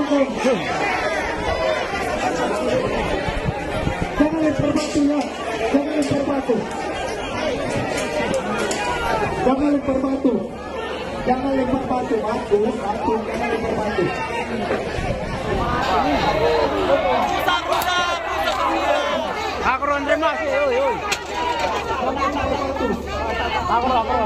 Jangan lempar batu ya, jangan lempar batu. Jangan lempar batu. Jangan lempar batu, jangan lempar batu. Aku ronde mas, yoi. Aku.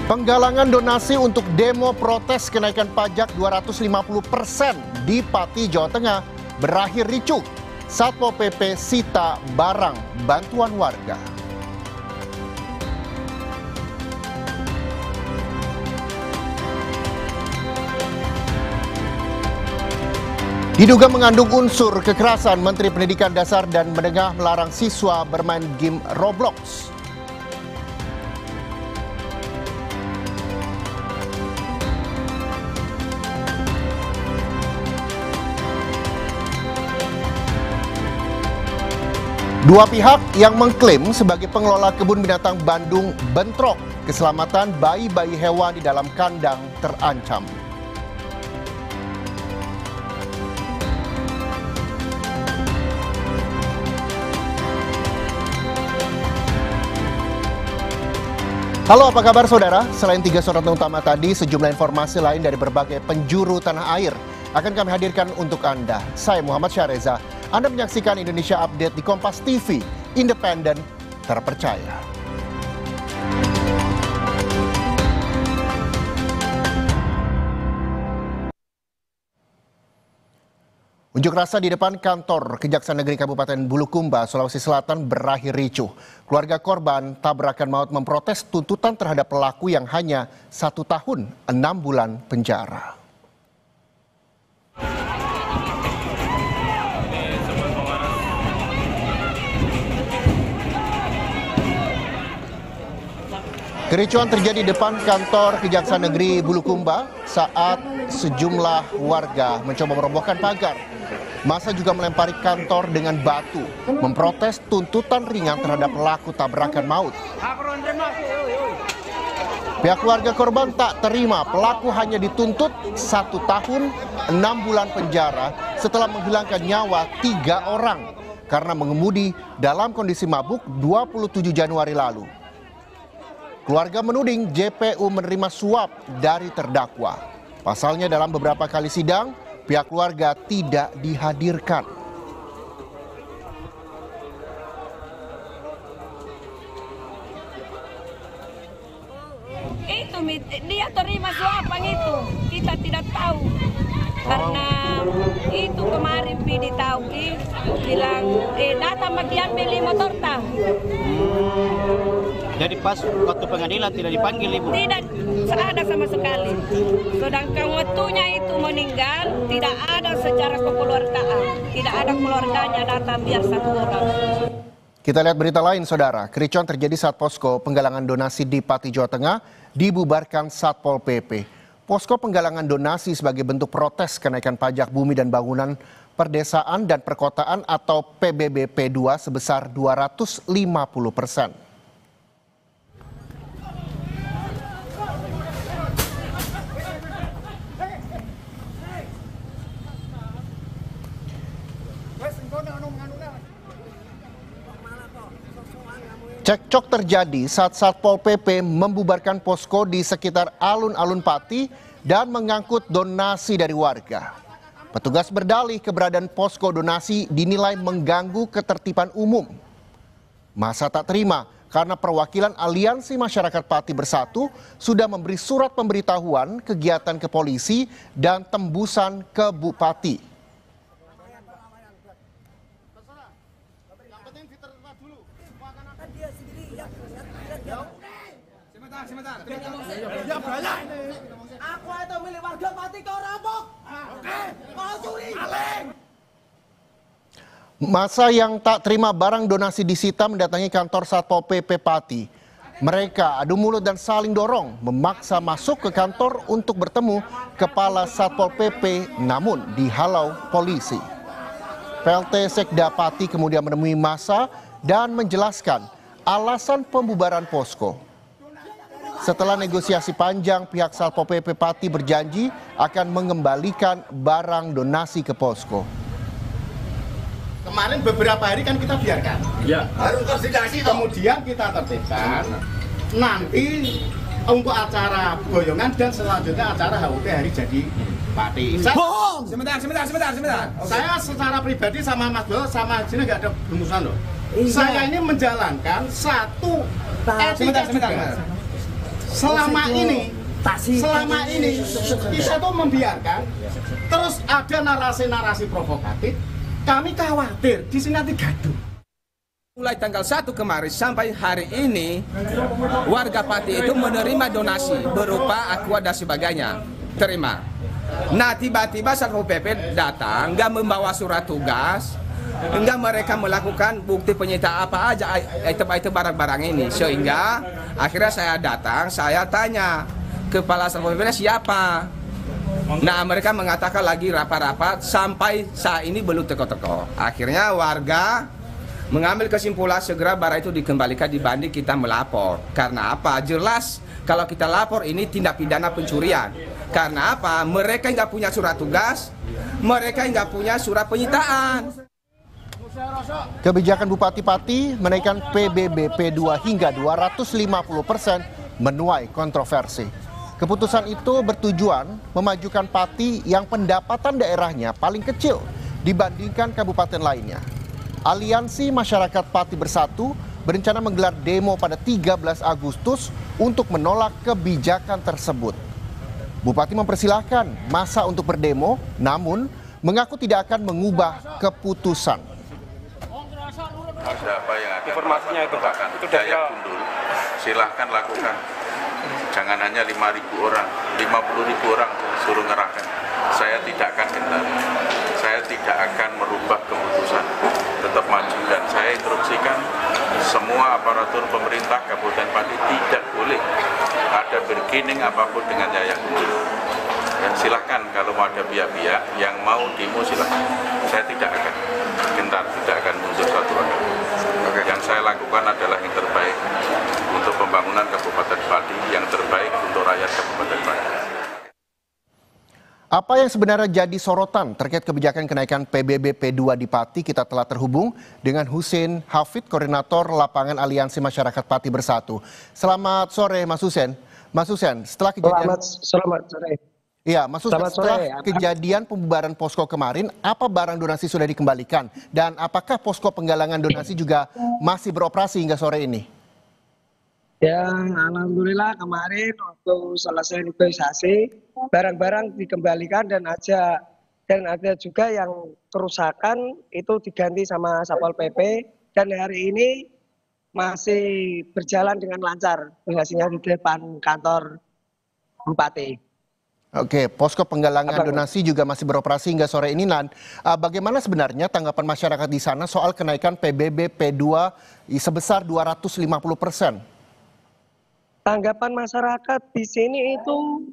Penggalangan donasi untuk demo protes kenaikan pajak 250% di Pati, Jawa Tengah berakhir ricuh. Satpol PP sita barang bantuan warga. Diduga mengandung unsur kekerasan, Menteri Pendidikan Dasar dan Menengah melarang siswa bermain game Roblox. Dua pihak yang mengklaim sebagai pengelola kebun binatang Bandung bentrok. Keselamatan bayi-bayi hewan di dalam kandang terancam. Halo, apa kabar saudara? Selain 3 sorotan utama tadi, sejumlah informasi lain dari berbagai penjuru tanah air akan kami hadirkan untuk Anda. Saya Muhammad Syareza. Anda menyaksikan Indonesia Update di Kompas TV, independen, terpercaya. Unjuk rasa di depan kantor Kejaksaan Negeri Kabupaten Bulukumba, Sulawesi Selatan berakhir ricuh. Keluarga korban tabrakan maut memprotes tuntutan terhadap pelaku yang hanya 1 tahun 6 bulan penjara. Kericuhan terjadi di depan kantor Kejaksaan Negeri Bulukumba saat sejumlah warga mencoba merobohkan pagar. Massa juga melempari kantor dengan batu, memprotes tuntutan ringan terhadap pelaku tabrakan maut. Pihak keluarga korban tak terima, pelaku hanya dituntut 1 tahun 6 bulan penjara setelah menghilangkan nyawa 3 orang karena mengemudi dalam kondisi mabuk 27 Januari lalu. Keluarga menuding JPU menerima suap dari terdakwa. Pasalnya dalam beberapa kali sidang, pihak keluarga tidak dihadirkan. Itu dia terima suapan itu, kita tidak tahu. Karena itu kemarin Pidi tahu, bilang datang bagian beli motor tah. Jadi pas waktu pengadilan tidak dipanggil ibu? Tidak ada sama sekali. Sedangkan waktunya itu meninggal, tidak ada secara kekeluargaan. Tidak ada keluarganya datang biar 1 orang. Kita lihat berita lain saudara. Kericuhan terjadi saat posko penggalangan donasi di Pati, Jawa Tengah dibubarkan Satpol PP. Posko penggalangan donasi sebagai bentuk protes kenaikan pajak bumi dan bangunan perdesaan dan perkotaan atau PBB P2 sebesar 250%. Cekcok terjadi saat Satpol PP membubarkan posko di sekitar alun-alun Pati dan mengangkut donasi dari warga. Petugas berdalih keberadaan posko donasi dinilai mengganggu ketertiban umum. Massa tak terima karena perwakilan Aliansi Masyarakat Pati Bersatu sudah memberi surat pemberitahuan kegiatan ke polisi dan tembusan ke Bupati. Aku itu milik warga Pati kau rampok. Oke, kau curi. Maling. Massa yang tak terima barang donasi disita mendatangi kantor Satpol PP Pati. Mereka adu mulut dan saling dorong, memaksa masuk ke kantor untuk bertemu Kepala Satpol PP, namun dihalau polisi. PLT Sekda Pati kemudian menemui massa dan menjelaskan alasan pembubaran posko. Setelah negosiasi panjang, pihak Satpol PP Pati berjanji akan mengembalikan barang donasi ke posko. Kemarin beberapa hari kan kita biarkan. Ya. Harus konsolidasi. Kemudian kita tertibkan. Nanti untuk acara goyongan dan selanjutnya acara HUT hari jadi Pati. Bohong. Sebentar. Saya secara pribadi sama Mas Bowo sama sini nggak ada bermusuhan loh. Iya. Saya ini menjalankan satu etika juga. Selama ini kita tuh membiarkan terus ada narasi-narasi provokatif. Kami khawatir di sini nanti gaduh. Mulai tanggal 1 kemarin sampai hari ini warga Pati itu menerima donasi berupa aqua dan sebagainya. Terima. Nah tiba-tiba Satpol PP datang, nggak membawa surat tugas, enggak mereka melakukan bukti penyitaan apa aja item-item barang-barang ini. Sehingga akhirnya saya datang, saya tanya Kepala Satpol PP siapa? Nah mereka mengatakan lagi rapat-rapat sampai saat ini belum teko-teko. Akhirnya warga mengambil kesimpulan segera barang itu dikembalikan dibanding kita melapor. Karena apa? Jelas kalau kita lapor ini tindak pidana pencurian. Karena apa? Mereka nggak punya surat tugas, mereka nggak punya surat penyitaan. Kebijakan Bupati Pati menaikkan PBB P2 hingga 250% menuai kontroversi. Keputusan itu bertujuan memajukan Pati yang pendapatan daerahnya paling kecil dibandingkan kabupaten lainnya. Aliansi Masyarakat Pati Bersatu berencana menggelar demo pada 13 Agustus untuk menolak kebijakan tersebut. Bupati mempersilahkan massa untuk berdemo, namun mengaku tidak akan mengubah keputusan. Ada apa yang akan informasinya itu Pak, itu daya gundul, silahkan lakukan. Jangan hanya 5.000 orang, 50.000 orang suruh ngerahkan. Saya tidak akan gentar, saya tidak akan merubah keputusan, tetap maju. Dan saya instruksikan semua aparatur pemerintah Kabupaten Pati tidak boleh ada bergening apapun dengan Yaya Gundul. Dan silahkan kalau mau ada pihak-pihak yang mau demo silahkan. Saya tidak akan gentar, tidak akan mundur satu langkah. Yang saya lakukan adalah yang terbaik untuk pembangunan Kabupaten Pati, yang terbaik untuk rakyat Kabupaten Pati. Apa yang sebenarnya jadi sorotan terkait kebijakan kenaikan PBB P2 di Pati? Kita telah terhubung dengan Husein Hafid, Koordinator Lapangan Aliansi Masyarakat Pati Bersatu. Selamat sore Mas Husein. Mas Husein, setelah kejadian... Selamat sore. Iya, Mas Husein, setelah kejadian pembubaran posko kemarin, apa barang donasi sudah dikembalikan? Dan apakah posko penggalangan donasi juga masih beroperasi hingga sore ini? Ya, alhamdulillah kemarin waktu selesai negosiasi barang-barang dikembalikan dan ada juga yang kerusakan itu diganti sama Satpol PP dan hari ini masih berjalan dengan lancar donasinya di depan kantor Bupati. Oke, posko penggalangan donasi juga masih beroperasi hingga sore ini. Nan, bagaimana sebenarnya tanggapan masyarakat di sana soal kenaikan PBB P2 sebesar 250%? Tanggapan masyarakat di sini itu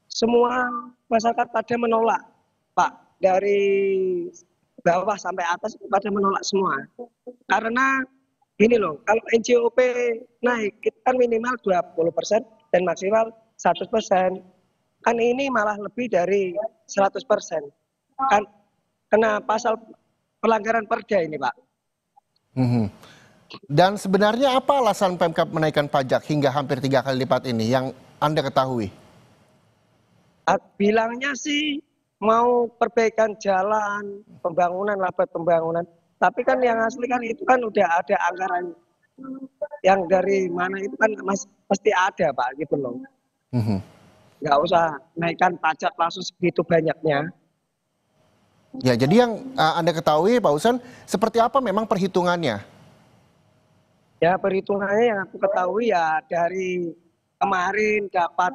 semua masyarakat pada menolak, Pak. Dari bawah sampai atas pada menolak semua. Karena gini loh, kalau NJOP naik itu kan minimal 20% dan maksimal 100%. Kan ini malah lebih dari 100%. Kan kena pasal pelanggaran perda ini, Pak. Dan sebenarnya apa alasan Pemkab menaikkan pajak hingga hampir 3 kali lipat ini yang Anda ketahui? Bilangnya sih mau perbaikan jalan, pembangunan, laba pembangunan. Tapi kan yang asli kan itu kan udah ada anggaran yang dari mana itu kan pasti ada Pak gitu loh. Nggak usah naikkan pajak langsung segitu banyaknya. Ya, jadi yang Anda ketahui Pak Husein, seperti apa memang perhitungannya? Ya perhitungannya yang aku ketahui ya dari kemarin dapat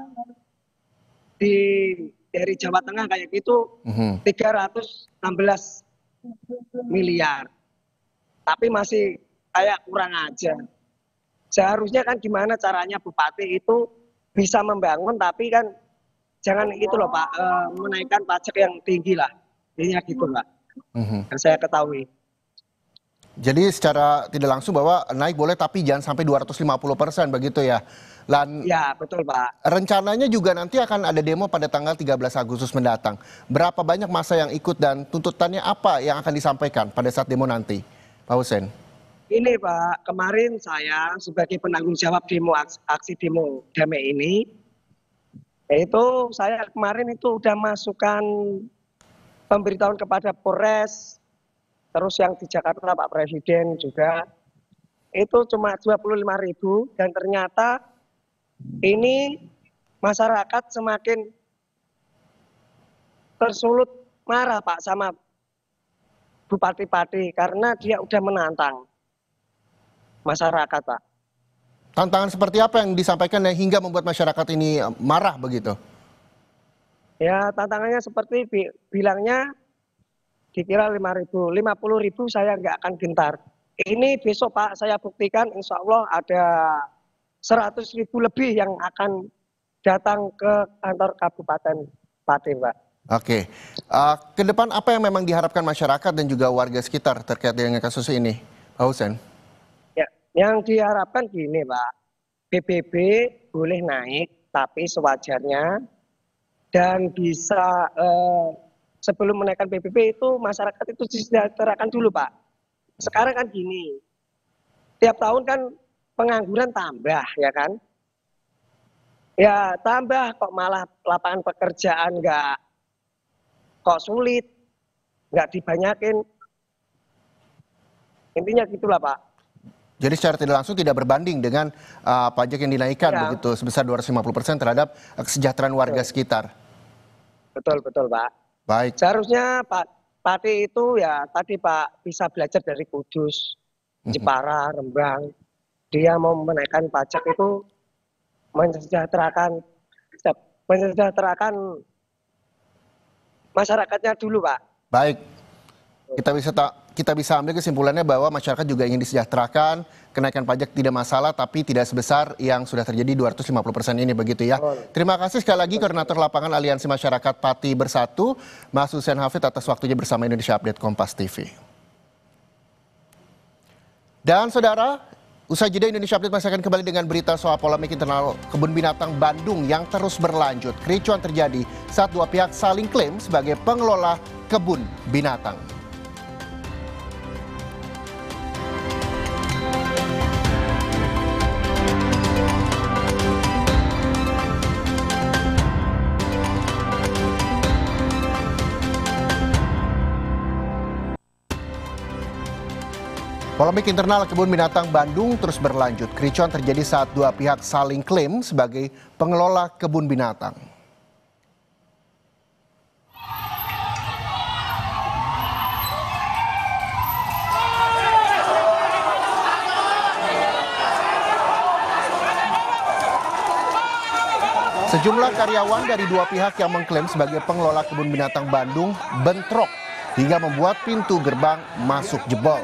dari Jawa Tengah kayak gitu 316 miliar. Tapi masih kayak kurang aja. Seharusnya kan gimana caranya Bupati itu bisa membangun, tapi kan jangan itu loh Pak, menaikkan pajak yang tinggi lah. Intinya gitu Pak, yang saya ketahui. Jadi secara tidak langsung bahwa naik boleh tapi jangan sampai 250% begitu ya. Dan Ya betul Pak. rencananya juga nanti akan ada demo pada tanggal 13 Agustus mendatang. Berapa banyak massa yang ikut dan tuntutannya apa yang akan disampaikan pada saat demo nanti, Pak Hussein? Ini Pak, kemarin saya sebagai penanggung jawab demo aksi demo damai ini, itu saya kemarin itu udah masukkan pemberitahuan kepada Polres, terus yang di Jakarta Pak Presiden juga, itu cuma 25.000 dan ternyata ini masyarakat semakin tersulut marah Pak sama Bupati-Pati karena dia udah menantang masyarakat Pak. Tantangan seperti apa yang disampaikan yang hingga membuat masyarakat ini marah begitu? Ya tantangannya seperti bilangnya dikira 5.000, 50.000 saya nggak akan gentar. Ini besok Pak saya buktikan insya Allah ada 100.000 lebih yang akan datang ke kantor Kabupaten Pati Pak. Oke, ke depan apa yang memang diharapkan masyarakat dan juga warga sekitar terkait dengan kasus ini, Pak Hussein? Ya, yang diharapkan gini Pak, PBB boleh naik tapi sewajarnya dan bisa sebelum menaikkan PBB itu masyarakat itu disejahterakan dulu Pak. Sekarang kan gini, tiap tahun kan pengangguran tambah ya kan? Ya tambah kok malah lapangan pekerjaan kok sulit, nggak dibanyakin. Intinya gitulah Pak. Jadi secara tidak langsung tidak berbanding dengan pajak yang dinaikkan begitu sebesar 250% terhadap kesejahteraan warga sekitar. Betul Pak. Baik. Seharusnya Pak Pati itu ya tadi Pak bisa belajar dari Kudus, Jepara, Rembang. Dia mau menaikkan pajak itu mensejahterakan masyarakatnya dulu Pak. Baik. Kita bisa ambil kesimpulannya bahwa masyarakat juga ingin disejahterakan, kenaikan pajak tidak masalah tapi tidak sebesar yang sudah terjadi 250% ini begitu ya. Terima kasih sekali lagi Koordinator Lapangan Aliansi Masyarakat Pati Bersatu, Mas Hussein Hafid atas waktunya bersama Indonesia Update Kompas TV. Dan saudara, usai jeda Indonesia Update masih akan kembali dengan berita soal polemik internal Kebun Binatang Bandung yang terus berlanjut. Kericuan terjadi saat dua pihak saling klaim sebagai pengelola kebun binatang. Polemik internal Kebun Binatang Bandung terus berlanjut. Kericuan terjadi saat dua pihak saling klaim sebagai pengelola kebun binatang. Sejumlah karyawan dari dua pihak yang mengklaim sebagai pengelola Kebun Binatang Bandung bentrok hingga membuat pintu gerbang masuk jebol.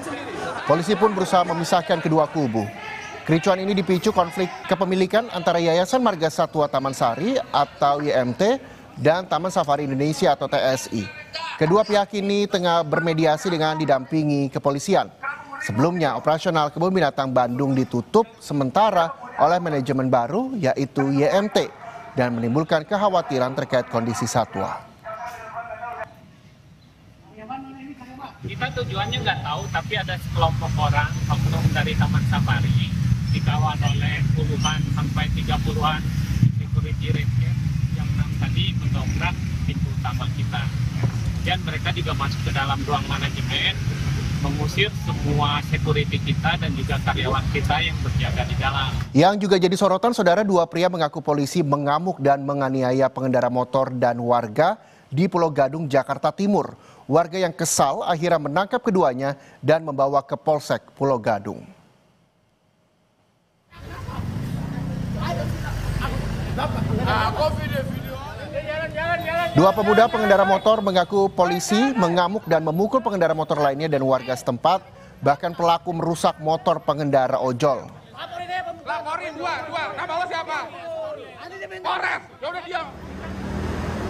Polisi pun berusaha memisahkan kedua kubu. Kericuan ini dipicu konflik kepemilikan antara Yayasan Marga Satwa Taman Sari atau YMT dan Taman Safari Indonesia atau TSI. Kedua pihak ini tengah bermediasi dengan didampingi kepolisian. Sebelumnya operasional Kebun Binatang Bandung ditutup sementara oleh manajemen baru yaitu YMT dan menimbulkan kekhawatiran terkait kondisi satwa. Kita tujuannya nggak tahu, tapi ada sekelompok orang, oknum dari Taman Safari, dikawal oleh puluhan sampai 30-an security ranger yang tadi mendobrak pintu utama kita. Dan mereka juga masuk ke dalam ruang manajemen, mengusir semua security kita dan juga karyawan kita yang berjaga di dalam. Yang juga jadi sorotan, saudara, dua pria mengaku polisi mengamuk dan menganiaya pengendara motor dan warga di Pulau Gadung, Jakarta Timur. Warga yang kesal akhirnya menangkap keduanya dan membawa ke Polsek Pulau Gadung. Dua pemuda pengendara motor mengaku polisi mengamuk dan memukul pengendara motor lainnya dan warga setempat. Bahkan pelaku merusak motor pengendara ojol. Laporin dua. Nama lo siapa? Polres. Yaudah diam.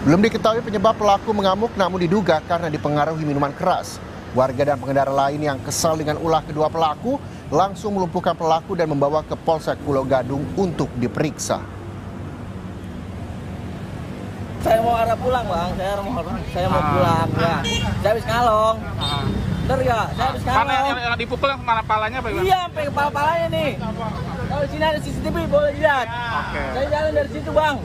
Belum diketahui penyebab pelaku mengamuk, namun diduga karena dipengaruhi minuman keras. Warga dan pengendara lain yang kesal dengan ulah kedua pelaku langsung melumpuhkan pelaku dan membawa ke Polsek Pulau Gadung untuk diperiksa. Saya mau arah pulang, Bang. Saya mau pulang. Ya. Saya habis ngalong. Bener ya? Saya habis ngalong. Mana yang dipukul yang kepala palanya apa gimana? Iya, sampai kepala-palanya nih. Kalau di sini ada CCTV boleh lihat. Saya jalan dari situ, Bang.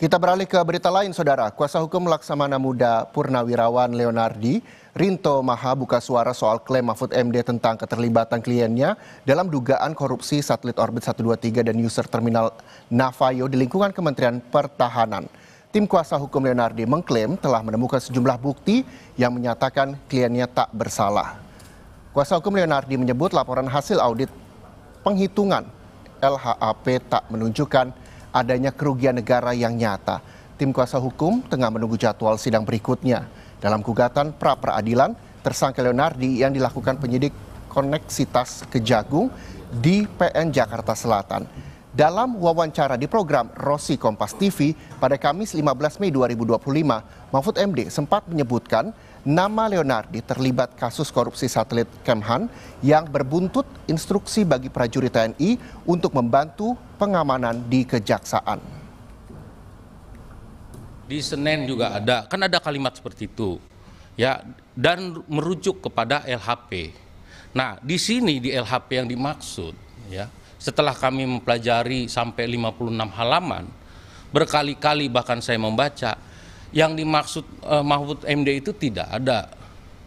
Kita beralih ke berita lain, Saudara. Kuasa hukum Laksamana Muda Purnawirawan Leonardi, Rinto Maha, buka suara soal klaim Mahfud MD tentang keterlibatan kliennya dalam dugaan korupsi satelit Orbit 123 dan user terminal Navayo di lingkungan Kementerian Pertahanan. Tim kuasa hukum Leonardi mengklaim telah menemukan sejumlah bukti yang menyatakan kliennya tak bersalah. Kuasa hukum Leonardi menyebut laporan hasil audit penghitungan LHAP tak menunjukkan adanya kerugian negara yang nyata. Tim kuasa hukum tengah menunggu jadwal sidang berikutnya. Dalam gugatan pra-peradilan, tersangka Leonardi yang dilakukan penyidik koneksitas Kejagung di PN Jakarta Selatan. Dalam wawancara di program Rossi Kompas TV pada Kamis 15 Mei 2025, Mahfud MD sempat menyebutkan nama Leonardi terlibat kasus korupsi satelit Kemhan yang berbuntut instruksi bagi prajurit TNI untuk membantu pengamanan di Kejaksaan. Di Senin juga ada, kan ada kalimat seperti itu, ya, dan merujuk kepada LHP. Nah, di sini di LHP yang dimaksud, ya, setelah kami mempelajari sampai 56 halaman, berkali-kali bahkan saya membaca, yang dimaksud Mahfud MD itu tidak ada,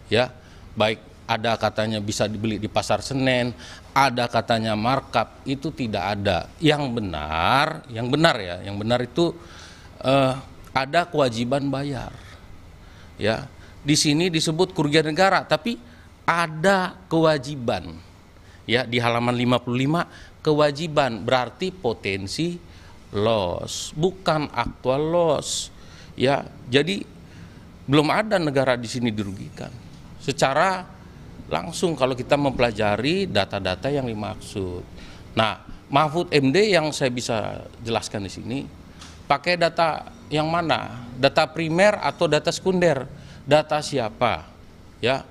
ya, baik ada katanya bisa dibeli di pasar Senen, ada katanya markup, itu tidak ada. Yang benar itu ada kewajiban bayar, ya. Di sini disebut kerugian negara, tapi ada kewajiban, ya, di halaman 55 kewajiban berarti potensi loss, bukan aktual loss, ya. Jadi belum ada negara di sini dirugikan secara langsung kalau kita mempelajari data-data yang dimaksud. Nah, Mahfud MD yang saya bisa jelaskan di sini pakai data yang mana? Data primer atau data sekunder? Data siapa? Ya,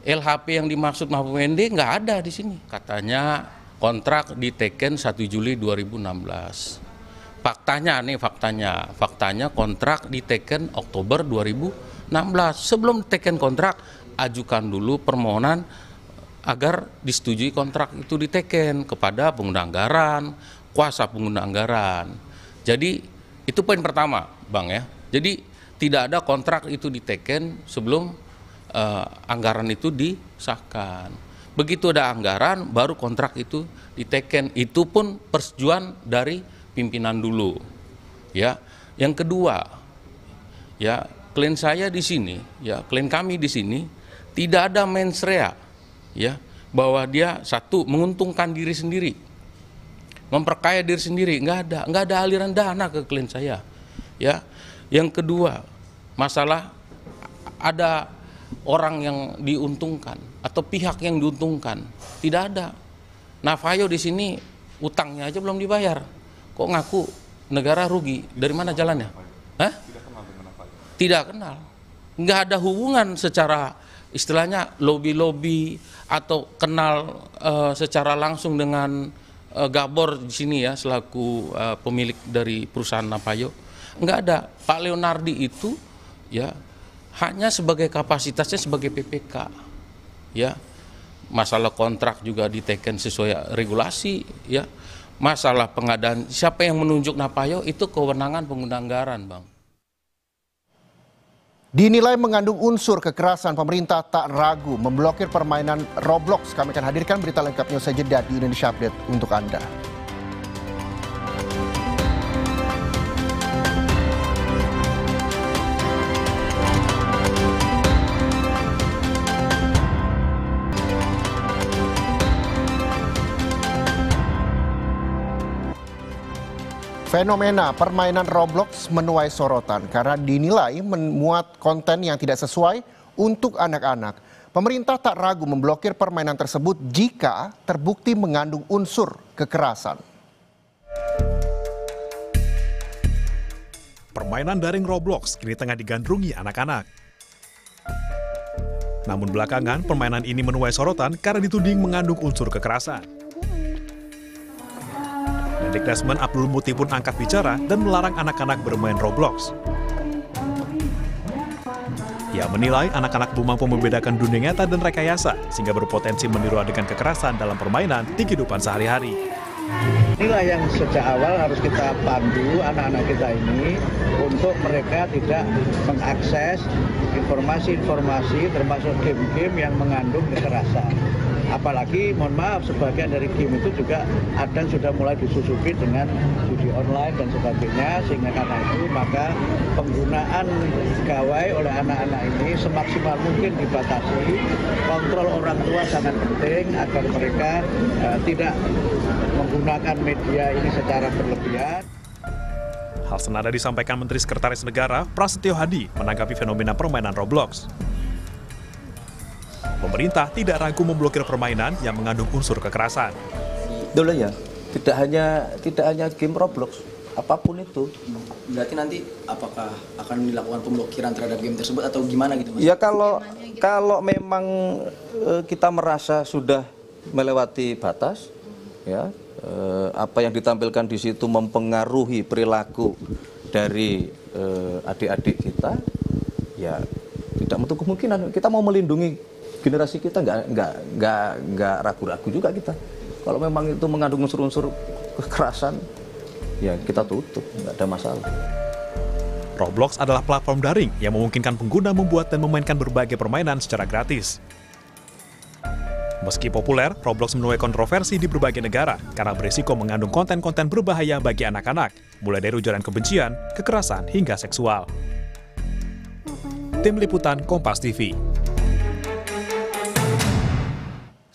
LHP yang dimaksud Mahfud MD nggak ada di sini. Katanya kontrak diteken 1 Juli 2016. Faktanya kontrak diteken Oktober 2016. Sebelum teken kontrak, ajukan dulu permohonan agar disetujui kontrak itu diteken kepada pengguna anggaran, kuasa pengguna anggaran. Jadi itu poin pertama, Bang, ya. Jadi tidak ada kontrak itu diteken sebelum anggaran itu disahkan. Begitu ada anggaran, baru kontrak itu diteken. Itu pun persetujuan dari pimpinan dulu, ya. Yang kedua, ya, klien saya di sini, ya, klien kami di sini tidak ada mens rea, ya, bahwa dia satu menguntungkan diri sendiri, memperkaya diri sendiri, nggak ada aliran dana ke klien saya, ya. Yang kedua, masalah ada orang yang diuntungkan atau pihak yang diuntungkan, tidak ada. Navayo di sini utangnya aja belum dibayar, kok ngaku negara rugi? Dari mana jalannya? Hah? Tidak kenal, nggak ada hubungan secara istilahnya lobby atau kenal secara langsung dengan Gabor di sini, ya, selaku pemilik dari perusahaan Navayo. Nggak ada. Pak Leonardi itu, ya, hanya sebagai kapasitasnya sebagai PPK, ya. Masalah kontrak juga diteken sesuai regulasi, ya. Masalah pengadaan, siapa yang menunjuk Navayo itu kewenangan pengguna anggaran, Bang. Dinilai mengandung unsur kekerasan, pemerintah tak ragu memblokir permainan Roblox. Kami akan hadirkan berita lengkapnya usai jeda di Indonesia Update untuk Anda. Fenomena permainan Roblox menuai sorotan karena dinilai memuat konten yang tidak sesuai untuk anak-anak. Pemerintah tak ragu memblokir permainan tersebut jika terbukti mengandung unsur kekerasan. Permainan daring Roblox kini tengah digandrungi anak-anak. Namun belakangan, permainan ini menuai sorotan karena dituding mengandung unsur kekerasan. Mendikbud Abdul Muti pun angkat bicara dan melarang anak-anak bermain Roblox. Ia menilai anak-anak belum mampu membedakan dunia nyata dan rekayasa, sehingga berpotensi meniru adegan kekerasan dalam permainan di kehidupan sehari-hari. Inilah yang sejak awal harus kita pandu anak-anak kita ini untuk mereka tidak mengakses informasi-informasi termasuk game-game yang mengandung kekerasan. Apalagi, mohon maaf, sebagian dari game itu juga ada sudah mulai disusupi dengan judi online dan sebagainya, sehingga karena itu maka penggunaan gawai oleh anak-anak ini semaksimal mungkin dibatasi. Kontrol orang tua sangat penting agar mereka tidak menggunakan media ini secara berlebihan. Hal senada disampaikan Menteri Sekretaris Negara Prasetyo Hadi menanggapi fenomena permainan Roblox. Pemerintah tidak ragu memblokir permainan yang mengandung unsur kekerasan. Dulu ya, tidak hanya game Roblox, apapun itu. Berarti nanti apakah akan dilakukan pemblokiran terhadap game tersebut atau gimana gitu, Mas? Ya kalau memang kita merasa sudah melewati batas, ya apa yang ditampilkan di situ mempengaruhi perilaku dari adik-adik kita, ya tidak menutup kemungkinan kita mau melindungi generasi kita, nggak ragu-ragu juga kita. Kalau memang itu mengandung unsur-unsur kekerasan, ya kita tutup, nggak ada masalah. Roblox adalah platform daring yang memungkinkan pengguna membuat dan memainkan berbagai permainan secara gratis. Meski populer, Roblox menuai kontroversi di berbagai negara karena berisiko mengandung konten-konten berbahaya bagi anak-anak, mulai dari ujaran kebencian, kekerasan, hingga seksual. Tim Liputan Kompas TV.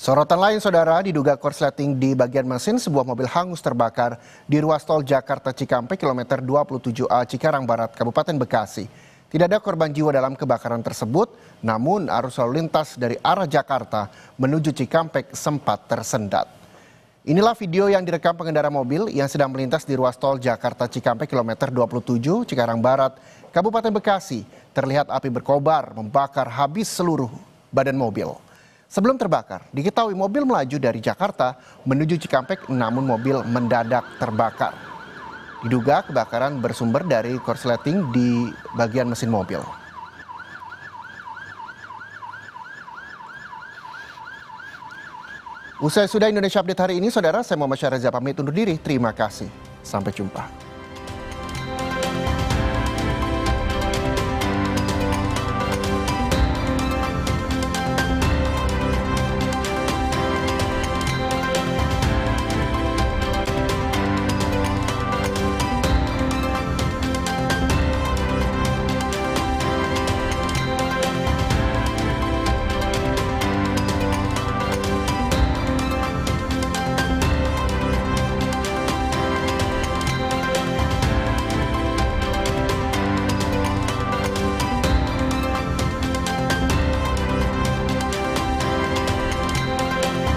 Sorotan lain, saudara, diduga korsleting di bagian mesin sebuah mobil hangus terbakar di ruas tol Jakarta Cikampek kilometer 27A Cikarang Barat, Kabupaten Bekasi. Tidak ada korban jiwa dalam kebakaran tersebut, namun arus lalu lintas dari arah Jakarta menuju Cikampek sempat tersendat. Inilah video yang direkam pengendara mobil yang sedang melintas di ruas tol Jakarta Cikampek kilometer 27 Cikarang Barat, Kabupaten Bekasi. Terlihat api berkobar membakar habis seluruh badan mobil. Sebelum terbakar, diketahui mobil melaju dari Jakarta menuju Cikampek, namun mobil mendadak terbakar. Diduga kebakaran bersumber dari korsleting di bagian mesin mobil. Usai sudah Indonesia Update hari ini, saudara, saya Muhammad Syahraza pamit undur diri. Terima kasih. Sampai jumpa.